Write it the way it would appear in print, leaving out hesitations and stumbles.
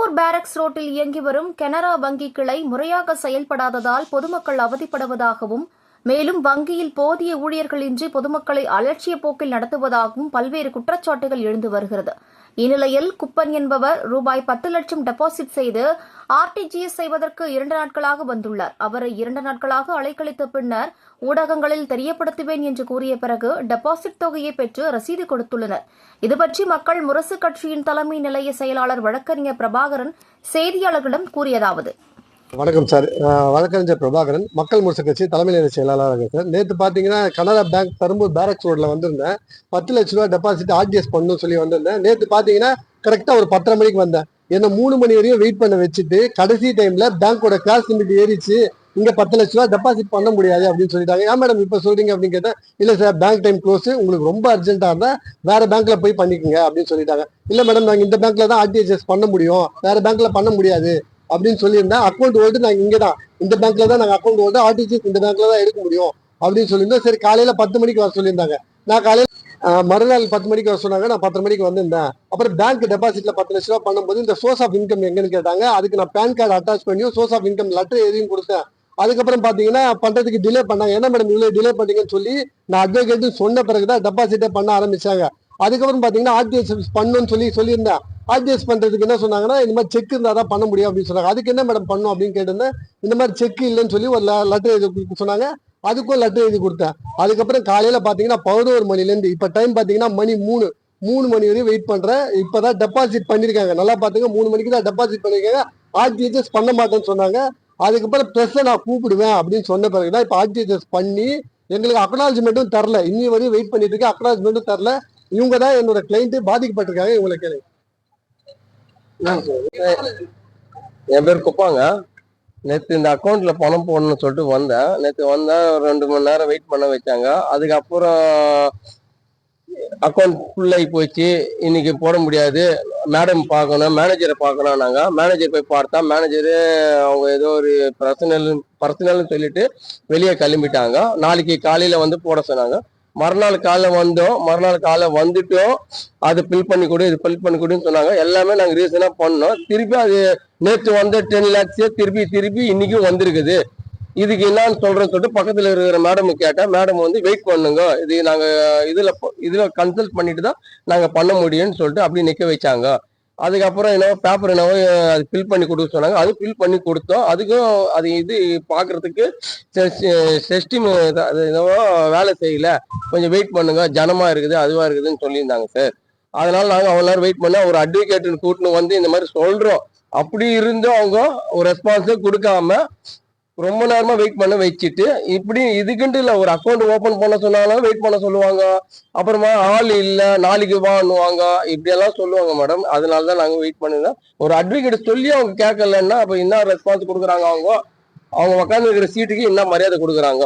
பெரம்பூர் பேரக்ஸ் ரோட்டில் இயங்கி வரும் கனரா வங்கி கிளை முறையாக செயல்படாததால் பொதுமக்கள் அவதிப்படுவதாகவும், மேலும் வங்கியில் போதிய ஊழியர்களின்றி பொதுமக்களை அலட்சிய போக்கில் நடத்துவதாகவும் பல்வேறு குற்றச்சாட்டுகள் எழுந்து வருகிறது. இந்நிலையில் குப்பன் என்பவர் ரூபாய் 10 லட்சம் டெபாசிட் செய்து RTGS செய்வதற்கு 2 நாட்களாக வந்துள்ளார். அவரை 2 நாட்களாக அலைக்கழித்த பின்னர் ஊடகங்களில் தெரியப்படுத்துவேன் என்று கூறிய பிறகு டெபாசிட் தொகையை பெற்று ரசீது கொடுத்துள்ளனர். இதுபற்றி மக்கள் முரசு கட்சியின் தலைமை நிலைய செயலாளர் வழக்கறிஞர் பிரபாகரன் செய்தியாளர்களிடம் கூறியதாவது: வணக்கம் சார். வழக்கறிஞர் பிரபாகரன், மக்கள் முரசு கட்சி தலைமை நிலைய செயலாளராக சார். நேற்று பார்த்தீங்கன்னா கனரா பேங்க் பெரம்பூர் பேரக்ஸ் ரோட்ல வந்திருந்தேன். 10 லட்ச ரூபா டெபாசிட் RTGS பண்ணணும்னு சொல்லி வந்திருந்தேன். நேற்று பார்த்தீங்கன்னா கரெக்டாக ஒரு 10:30 மணிக்கு வந்தேன். என்ன 3 மணி வரையும் வெயிட் பண்ண வச்சுட்டு கடைசி டைம்ல பேங்கோட கிராஸ் லிமிட் ஏறிச்சு, இங்க 10 லட்ச ரூபா டெபாசிட் பண்ண முடியாது அப்படின்னு சொல்லிட்டாங்க. ஏன் மேடம் இப்ப சொல்றீங்க அப்படின்னு கேட்டேன். இல்ல சார், பேங்க் டைம் க்ளோஸ், உங்களுக்கு ரொம்ப அர்ஜென்ட்டா இருந்தா வேற பேங்க்ல போய் பண்ணிக்கோங்க அப்படின்னு சொல்லிட்டாங்க. இல்ல மேடம், நாங்க இந்த பேங்க்ல தான் RTGS பண்ண முடியும், வேற பேங்க்ல பண்ண முடியாது அப்படின்னு சொல்லியிருந்தேன். அக்கௌண்ட் ஹோல்டு நாங்க இங்கதான், இந்த பேங்க்ல தான் நாங்க அக்கௌண்ட் ஹோல்டு, RTGS இந்த பேங்க்ல தான் எடுக்க முடியும் அப்படின்னு சொல்லியிருந்தோம். சரி, காலையில 10 மணிக்கு வர சொல்லியிருந்தாங்க. நான் காலையில மறுநாள் 10 மணிக்கு வர சொன்னாங்க. நான் 10:30 மணிக்கு வந்திருந்தேன். அப்புறம் பேங்க் டெபாசிட்ல 10 லட்ச ரூபா பண்ணும்போது இந்த சோர்ஸ் ஆஃப் இன்கம் எங்கன்னு கேட்டாங்க. அதுக்கு நான் பேன் கார்டு அட்டாச் பண்ணியும் சோர்ஸ் ஆஃப் இன்கம் லெட்டர் எழுதியும் கொடுத்தேன். அதுக்கப்புறம் பாத்தீங்கன்னா பண்றதுக்கு டிலே பண்ணாங்க. என்ன மேடம் இவ்வளவு டிலே பண்ணீங்கன்னு சொல்லி நான் அட்வொகேட் சொன்ன பிறகுதான் டெபாசிட்டே பண்ண ஆரம்பிச்சாங்க. அதுக்கப்புறம் பாத்தீங்கன்னா RTGS பண்ணணும்னு சொல்லியிருந்தேன். RTGS பண்றதுக்கு என்ன சொன்னாங்கன்னா, இந்த மாதிரி செக் இருந்தா தான் பண்ண முடியும் அப்படின்னு சொன்னாங்க. அதுக்கு என்ன மேடம் பண்ணும் அப்படின்னு கேட்டிருந்தேன். இந்த மாதிரி செக் இல்லைன்னு சொல்லி ஒரு லெட்டர் எழுதி சொன்னாங்க. அதுக்கும் லெட்டர் எழுதி கொடுத்தேன். அதுக்கப்புறம் காலையில பாத்தீங்கன்னா 11 மணில இருந்து இப்ப டைம் பாத்தீங்கன்னா மணி 3 மணி வரையும் வெயிட் பண்றேன். இப்பதான் டெபாசிட் பண்ணிருக்காங்க. நல்லா பாத்துங்க, 3 மணிக்கு தான் டெபாசிட் பண்ணிருக்காங்க. RTGS பண்ண மாட்டேன்னு சொன்னாங்க. அதுக்கப்புறம் பிரஸ் நான் கூப்பிடுவேன் அப்படின்னு சொன்ன பிறகுதான் இப்ப RTGS பண்ணி எங்களுக்கு அக்னாலஜ்மெண்ட்டும் தரல. இன்னி வரையும் வெயிட் பண்ணிட்டு இருக்கேன், அக்னாலஜ்மெண்ட்டும் தரல. இவங்க தான் என்னோட கிளைண்ட் பாதிக்கப்பட்டிருக்காங்க. இவங்களை கேளுங்க. என் பேர் குப்பாங்க. நேற்று இந்த அக்கௌண்ட்ல பணம் போடணும்னு சொல்லிட்டு வந்தேன். நேற்று வந்தேன், 2 மணி நேரம் வெயிட் பண்ண வச்சாங்க. அதுக்கப்புறம் அக்கௌண்ட் ஃபுல்லாகி போச்சு, இன்னைக்கு போட முடியாது, மேடம் பார்க்கணும், மேனேஜரை பார்க்கணும். நாங்கள் மேனேஜர் போய் பார்த்தா மேனேஜரு அவங்க ஏதோ ஒரு பர்சனல்னு சொல்லிட்டு வெளியே கிளம்பிட்டாங்க. நாளைக்கு காலையில வந்து போட சொன்னாங்க. மறுநாள் காலைல வந்துட்டோம். அது ஃபில் பண்ணி கொடு, இது ஃபில் பண்ணி கொடுன்னு சொன்னாங்க. எல்லாமே நாங்கள் ரீசனாக பண்ணோம். திருப்பி அது நேற்று வந்து 10 lakhs திருப்பி இன்னைக்கும் வந்திருக்குது. இதுக்கு என்னன்னு சொல்றேன்னு சொல்லிட்டு பக்கத்துல இருக்கிற மேடம் கேட்டேன். மேடம் வந்து வெயிட் பண்ணுங்க, இது நாங்க இதுல கன்சல்ட் பண்ணிட்டு தான் நாங்க பண்ண முடியும்னு சொல்லிட்டு அப்படி நிக்க வச்சாங்க. அதுக்கப்புறம் என்னவோ பேப்பர் என்னவோ அது ஃபில் பண்ணி கொடுக்க சொன்னாங்க. அது ஃபில் பண்ணி கொடுத்தோம். அதுக்கும் அது இது பாக்குறதுக்கு சிஸ்டம் அது என்னவோ வேலை செய்யல, கொஞ்சம் வெயிட் பண்ணுங்க, ஜனமா இருக்குது அதுவா இருக்குதுன்னு சொல்லியிருந்தாங்க சார். அதனால நாங்க அவ்வளோ நேரம் வெயிட் பண்ண ஒரு அட்வொகேட்னு கூட்டின்னு வந்து இந்த மாதிரி சொல்றோம். அப்படி இருந்தும் அவங்க ஒரு ரெஸ்பான்ஸே கொடுக்காம ரொம்ப நேரமா வெயிட் பண்ண வச்சுட்டு, இப்படி இதுக்குன்ட்டு இல்லை, ஒரு அக்கௌண்ட் ஓபன் பண்ண சொன்னாலும் வெயிட் பண்ண சொல்லுவாங்க. அப்புறமா ஆள் இல்லை, நாளைக்கு வாங்குவாங்க, இப்படியெல்லாம் சொல்லுவாங்க மேடம். அதனாலதான் நாங்க வெயிட் பண்ணிருந்தோம். ஒரு அட்வொகேட் சொல்லி அவங்க கேட்கலன்னா அப்ப என்ன ரெஸ்பான்ஸ் கொடுக்குறாங்க? அவங்க உட்காந்து இருக்கிற சீட்டுக்கு என்ன மரியாதை கொடுக்குறாங்க?